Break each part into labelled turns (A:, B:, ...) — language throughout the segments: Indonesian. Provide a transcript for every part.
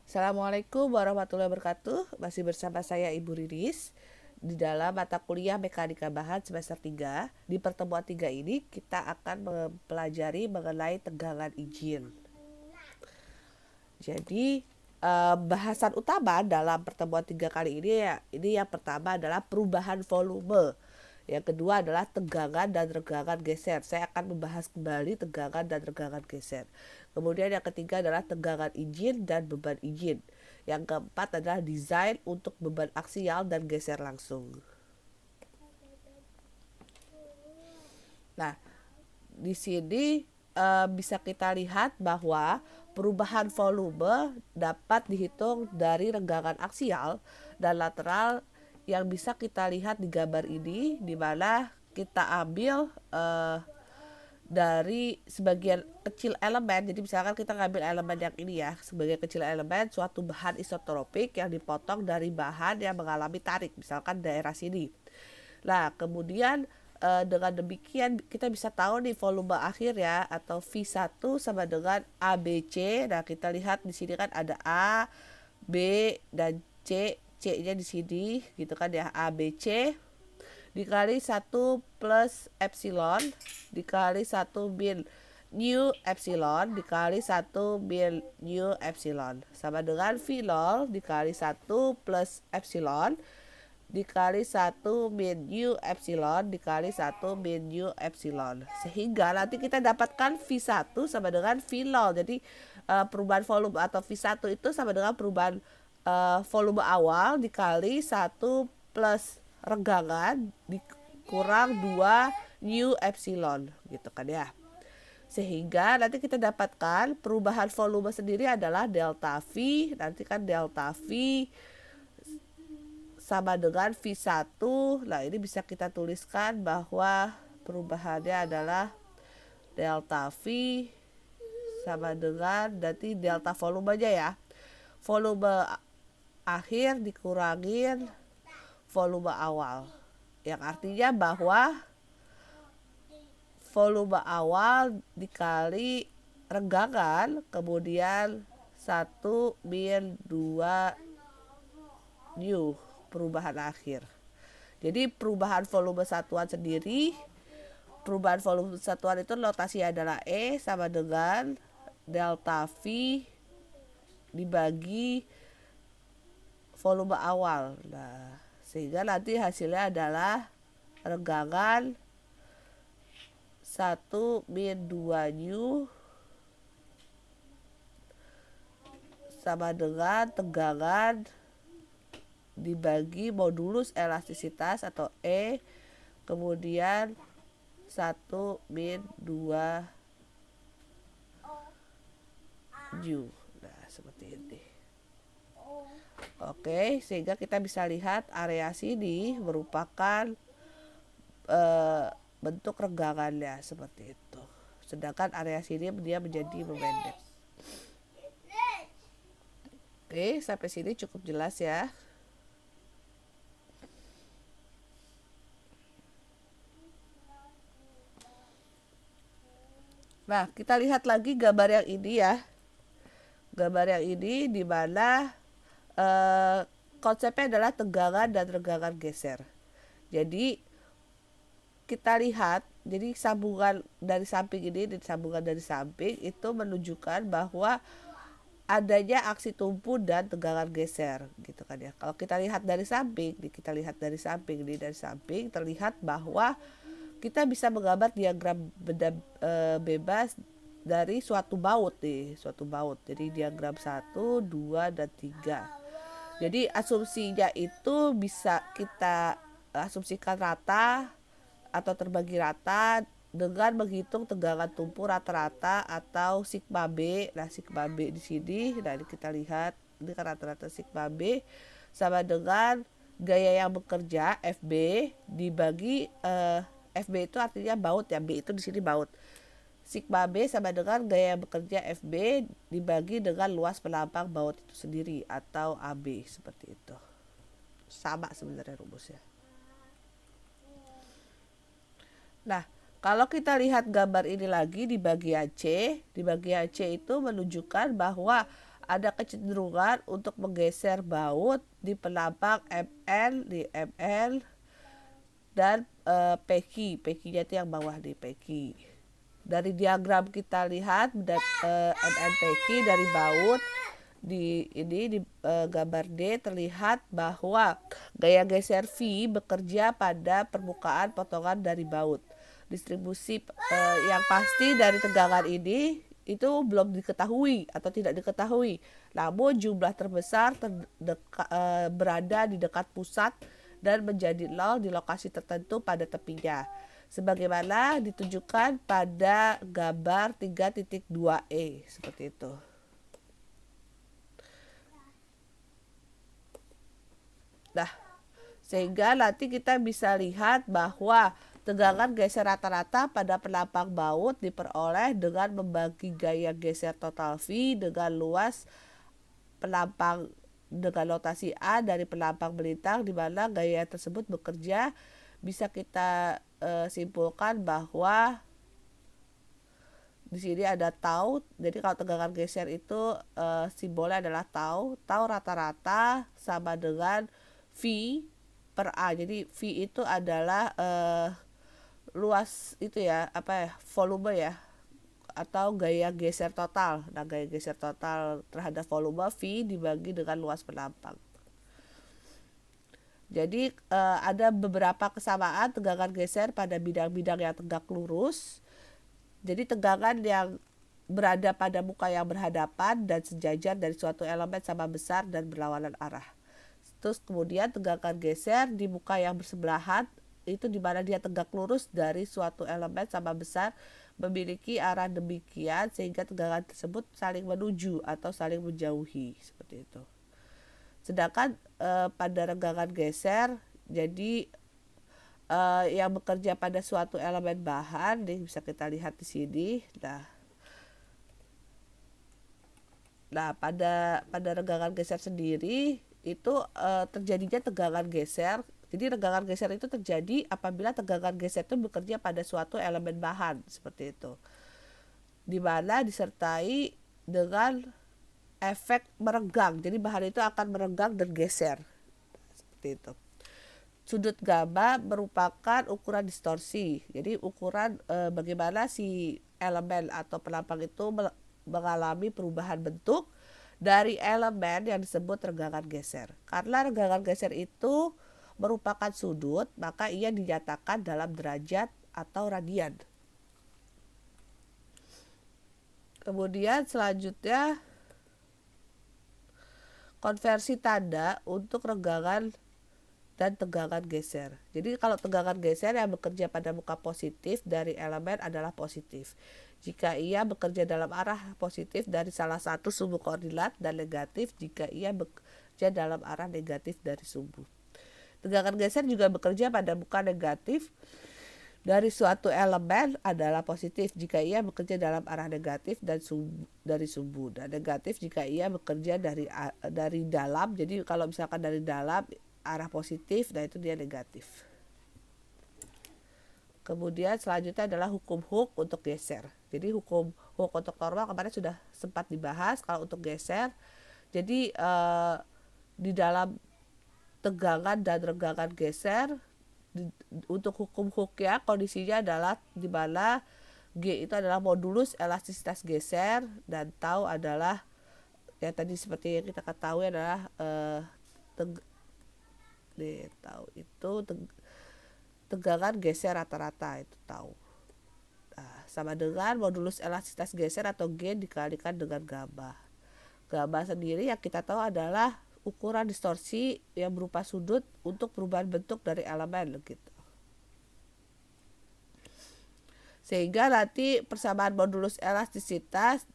A: Assalamualaikum warahmatullahi wabarakatuh. Masih bersama saya Ibu Riris di dalam mata kuliah Mekanika Bahan semester 3. Di pertemuan 3 ini kita akan mempelajari mengenai tegangan izin. Jadi bahasan utama dalam pertemuan 3 kali ini yang pertama adalah perubahan volume. Yang kedua adalah tegangan dan regangan geser. Saya akan membahas kembali tegangan dan regangan geser. Kemudian yang ketiga adalah tegangan izin dan beban izin. Yang keempat adalah desain untuk beban aksial dan geser langsung. Nah, di sini bisa kita lihat bahwa perubahan volume dapat dihitung dari renggangan aksial dan lateral yang bisa kita lihat di gambar ini, di mana kita ambil dari sebagian kecil elemen. Jadi misalkan kita ngambil elemen yang ini ya, sebagai kecil elemen suatu bahan isotropik yang dipotong dari bahan yang mengalami tarik, misalkan daerah sini. Nah, kemudian dengan demikian kita bisa tahu nih volume akhir ya, atau V1 sama dengan ABC. Nah, kita lihat di sini kan ada A, B, dan C. C-nya di sini gitu kan ya, ABC dikali 1 plus epsilon dikali 1 min nu epsilon dikali 1 min nu epsilon sama dengan V0 dikali 1 plus epsilon dikali 1 min nu epsilon dikali 1 min nu epsilon, sehingga nanti kita dapatkan V1 sama dengan V0. Jadi perubahan volume atau V1 itu sama dengan perubahan volume awal dikali 1 plus renggangan dikurang 2 nu epsilon gitu kan ya. Sehingga nanti kita dapatkan perubahan volume sendiri adalah delta V. Nanti kan delta V sama dengan V1. Nah, ini bisa kita tuliskan bahwa perubahannya adalah delta V sama dengan nanti delta volumenya ya. Volume akhir dikurangin volume awal. Yang artinya bahwa volume awal dikali renggangan kemudian 1 min 2 nu perubahan akhir. Jadi perubahan volume satuan sendiri, perubahan volume satuan itu notasinya adalah E sama dengan delta V dibagi volume awal. Nah, sehingga nanti hasilnya adalah renggangan 1 min 2 nu sama dengan tegangan dibagi modulus elastisitas atau E kemudian 1 min 2 nu. Nah, seperti ini. Oke, sehingga kita bisa lihat area sini merupakan bentuk renggangannya seperti itu. Sedangkan area sini dia menjadi memendek. Oke, sampai sini cukup jelas ya. Nah, kita lihat lagi gambar yang ini ya. Gambar yang ini di mana konsepnya adalah tegangan dan renggangan geser. Jadi kita lihat, jadi sambungan dari samping ini dan sambungan dari samping itu menunjukkan bahwa adanya aksi tumpu dan tegangan geser gitu kan ya. Kalau kita lihat dari samping, dari samping terlihat bahwa kita bisa menggambar diagram benda bebas dari suatu baut nih, suatu baut. Jadi diagram 1, 2, dan 3. Jadi asumsinya itu bisa kita asumsikan rata atau terbagi rata dengan menghitung tegangan tumpu rata-rata atau sigma B. Nah, sigma B di sini, nah ini kita lihat, ini kan rata-rata sigma B sama dengan gaya yang bekerja FB dibagi FB itu artinya baut ya, B itu di sini baut. Sigma B sama dengan gaya yang bekerja FB dibagi dengan luas penampang baut itu sendiri atau AB, seperti itu. Sama sebenarnya rumusnya. Nah, kalau kita lihat gambar ini lagi di bagian C itu menunjukkan bahwa ada kecenderungan untuk menggeser baut di penampang ML, di ML, dan PQ-nya itu yang bawah di PQ. Dari diagram kita lihat MNPQ dari baut di gambar D terlihat bahwa gaya geser V bekerja pada permukaan potongan dari baut. Distribusi yang pasti dari tegangan ini itu belum diketahui atau tidak diketahui. Namun jumlah terbesar berada di dekat pusat dan menjadi nol di lokasi tertentu pada tepinya. Sebagaimana ditunjukkan pada gambar 3.2e seperti itu. Nah, sehingga nanti kita bisa lihat bahwa tegangan geser rata-rata pada penampang baut diperoleh dengan membagi gaya geser total V dengan luas penampang dengan notasi A dari penampang melintang, di mana gaya tersebut bekerja. Bisa kita simpulkan bahwa di sini ada tau. Jadi kalau tegangan geser itu simbolnya adalah tau. Tau rata-rata sama dengan V per A. Jadi V itu adalah luas itu ya, volume ya, atau gaya geser total. Nah, gaya geser total terhadap volume V dibagi dengan luas penampang. Jadi ada beberapa kesamaan tegangan geser pada bidang-bidang yang tegak lurus. Jadi tegangan yang berada pada muka yang berhadapan dan sejajar dari suatu elemen sama besar dan berlawanan arah. Terus kemudian tegangan geser di muka yang bersebelahan, itu di mana dia tegak lurus dari suatu elemen sama besar memiliki arah demikian sehingga tegangan tersebut saling menuju atau saling menjauhi, seperti itu. Sedangkan pada renggangan geser, jadi yang bekerja pada suatu elemen bahan, nih bisa kita lihat di sini. Nah, pada renggangan geser sendiri itu terjadinya tegangan geser. Jadi renggangan geser itu terjadi apabila tegangan geser itu bekerja pada suatu elemen bahan, seperti itu. Di mana disertai dengan efek merenggang. Jadi bahan itu akan merenggang dan geser. Seperti itu. Sudut gamma merupakan ukuran distorsi. Jadi ukuran bagaimana si elemen atau penampang itu mengalami perubahan bentuk dari elemen yang disebut renggangan geser. Karena renggangan geser itu merupakan sudut, maka ia dinyatakan dalam derajat atau radian. Kemudian selanjutnya konversi tanda untuk renggangan dan tegangan geser. Jadi kalau tegangan geser yang bekerja pada muka positif dari elemen adalah positif. Jika ia bekerja dalam arah positif dari salah satu sumbu koordinat, dan negatif jika ia bekerja dalam arah negatif dari sumbu. Tegangan geser juga bekerja pada muka negatif dari suatu elemen adalah positif jika ia bekerja dalam arah negatif dan dari sumbu, dan negatif jika ia bekerja dari dalam. Jadi kalau misalkan dari dalam arah positif, nah itu dia negatif. Kemudian selanjutnya adalah hukum Hooke untuk geser. Jadi hukum Hooke untuk normal kemarin sudah sempat dibahas. Kalau untuk geser, jadi di dalam tegangan dan renggangan geser, untuk hukum Hooke ya, kondisinya adalah di mana G itu adalah modulus elastisitas geser dan tau adalah ya tadi seperti yang kita ketahui adalah tau itu tegangan geser rata-rata, itu tau. Nah, sama dengan modulus elastisitas geser atau G dikalikan dengan gamma. Gamma sendiri yang kita tahu adalah ukuran distorsi yang berupa sudut untuk perubahan bentuk dari elemen gitu. Sehingga nanti persamaan modulus elastisitas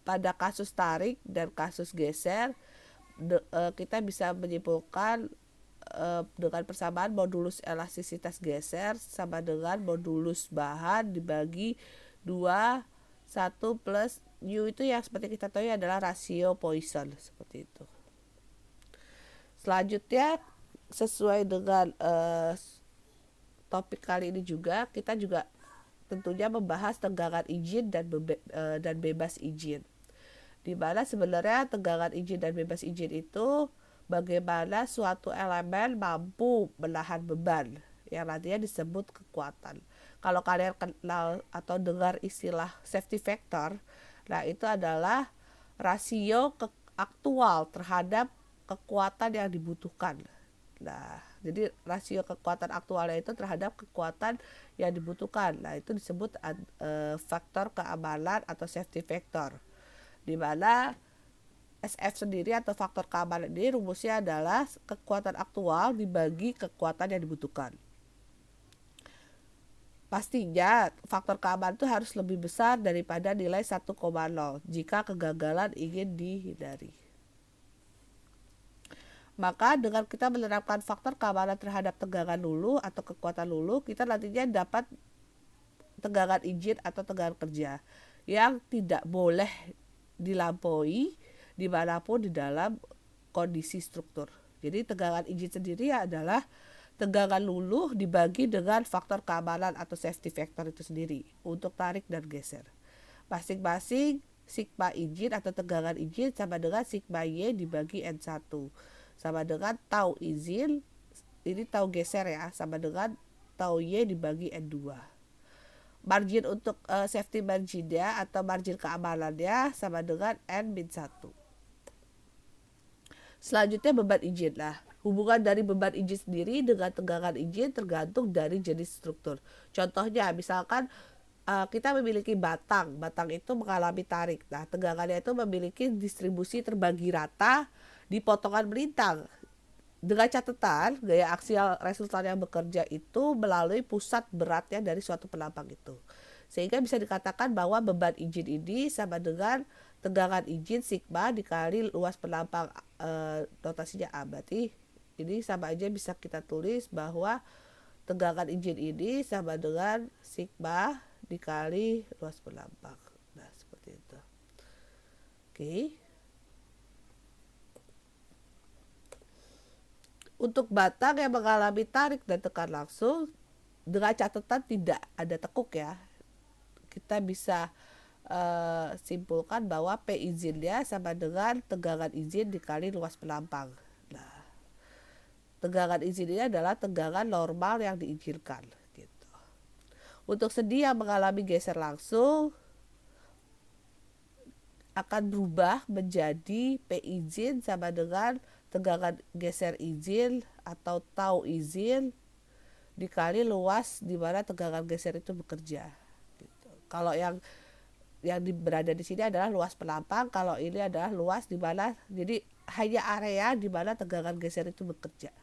A: pada kasus tarik dan kasus geser kita bisa menyimpulkan dengan persamaan modulus elastisitas geser sama dengan modulus bahan dibagi 2 1 plus U itu yang seperti kita tahu adalah rasio Poisson, seperti itu. Selanjutnya sesuai dengan topik kali ini juga, kita juga tentunya membahas tegangan izin dan bebas izin. di mana sebenarnya tegangan izin dan bebas izin itu bagaimana suatu elemen mampu menahan beban yang nantinya disebut kekuatan. Kalau kalian kenal atau dengar istilah safety factor, nah itu adalah rasio aktual terhadap kekuatan yang dibutuhkan. Nah, jadi rasio kekuatan aktualnya itu terhadap kekuatan yang dibutuhkan. Nah, itu disebut faktor keamanan atau safety factor. Di mana SF sendiri atau faktor keamanan ini rumusnya adalah kekuatan aktual dibagi kekuatan yang dibutuhkan. Pastinya faktor keamanan itu harus lebih besar daripada nilai 1,0 jika kegagalan ingin dihindari. Maka dengan kita menerapkan faktor keamanan terhadap tegangan lulu atau kekuatan lulu, kita nantinya dapat tegangan izin atau tegangan kerja yang tidak boleh dilampaui dimanapun di dalam kondisi struktur. Jadi tegangan izin sendiri adalah tegangan luluh dibagi dengan faktor keamanan atau safety factor itu sendiri untuk tarik dan geser. Masing-masing sigma izin atau tegangan izin sama dengan sigma Y dibagi N1. Sama dengan tau izin, ini tau geser ya, sama dengan tau Y dibagi N2. Margin untuk safety marginnya atau margin keamanannya sama dengan N-1. Selanjutnya beban izin. Nah, hubungan dari beban izin sendiri dengan tegangan izin tergantung dari jenis struktur. Contohnya misalkan kita memiliki batang itu mengalami tarik. Nah, tegangannya itu memiliki distribusi terbagi rata di potongan melintang. Dengan catatan, gaya aksial resultan yang bekerja itu melalui pusat beratnya dari suatu penampang itu. Sehingga bisa dikatakan bahwa beban izin ini sama dengan tegangan izin sigma dikali luas penampang, notasinya A. Berarti ini sama aja bisa kita tulis bahwa tegangan izin ini sama dengan sigma dikali luas penampang. Nah, seperti itu. Oke. Untuk batang yang mengalami tarik dan tekan langsung, dengan catatan tidak ada tekuk ya, kita bisa simpulkan bahwa P izinnya sama dengan tegangan izin dikali luas penampang. Nah, tegangan izin ini adalah tegangan normal yang diizinkan gitu. Untuk sendi yang mengalami geser langsung akan berubah menjadi P izin sama dengan tegangan geser izin atau tau izin dikali luas di mana tegangan geser itu bekerja. Gitu. Kalau yang berada di sini adalah luas penampang, kalau ini adalah luas di mana, jadi hanya area di mana tegangan geser itu bekerja.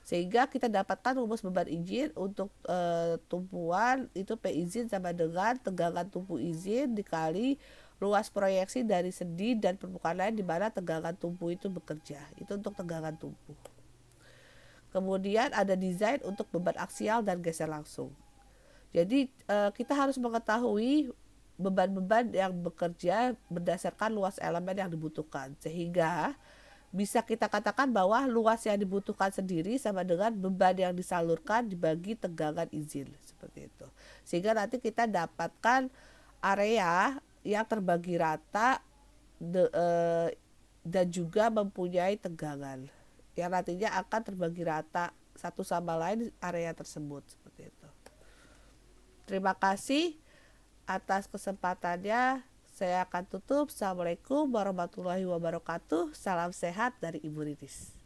A: Sehingga kita dapatkan rumus beban izin untuk tumpuan itu P izin sama dengan tegangan tumpu izin dikali luas proyeksi dari sendi dan permukaan lain di mana tegangan tumpu itu bekerja. Itu untuk tegangan tumpu. Kemudian ada desain untuk beban aksial dan geser langsung. Jadi kita harus mengetahui beban-beban yang bekerja berdasarkan luas elemen yang dibutuhkan. Sehingga bisa kita katakan bahwa luas yang dibutuhkan sendiri sama dengan beban yang disalurkan dibagi tegangan izin. Seperti itu. Sehingga nanti kita dapatkan area yang terbagi rata dan juga mempunyai tegangan yang nantinya akan terbagi rata satu sama lain area tersebut. Seperti itu. Terima kasih atas kesempatannya. Saya akan tutup. Assalamualaikum warahmatullahi wabarakatuh. Salam sehat dari Ibu Riris.